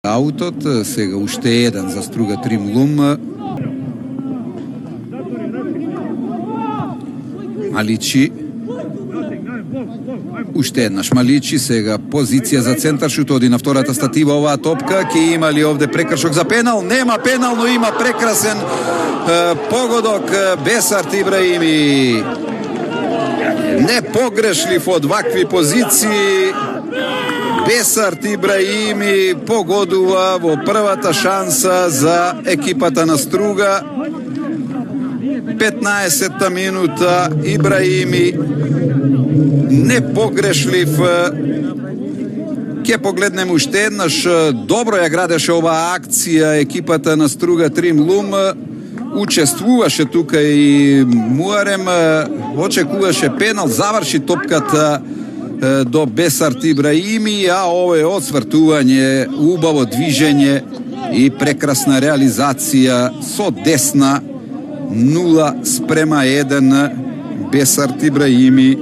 Аутот, сега уште еден за Струга Тримлум. Маличи. Уште еднаш Маличи, сега позиција за центар шут, оди на втората статива оваа топка. Ке има ли овде прекршок за пенал? Нема пенал, но има прекрасен погодок Бесарт Ибраими. Не погрешлив од вакви позиции. Бесарт Ибраими погодува во првата шанса за екипата на Струга. 15-та минута, Ибраими не погрешлив. Ке погледнем уште еднаш. Добро ја градеше оваа акција екипата на Струга Тримлум. Учествуваше тука и Муарем, очекуваше пенал, заврши топката до Бесарт Ибраими, а ово е освртување, убаво движење и прекрасна реализација со десна 0:1 Бесарт Ибраими.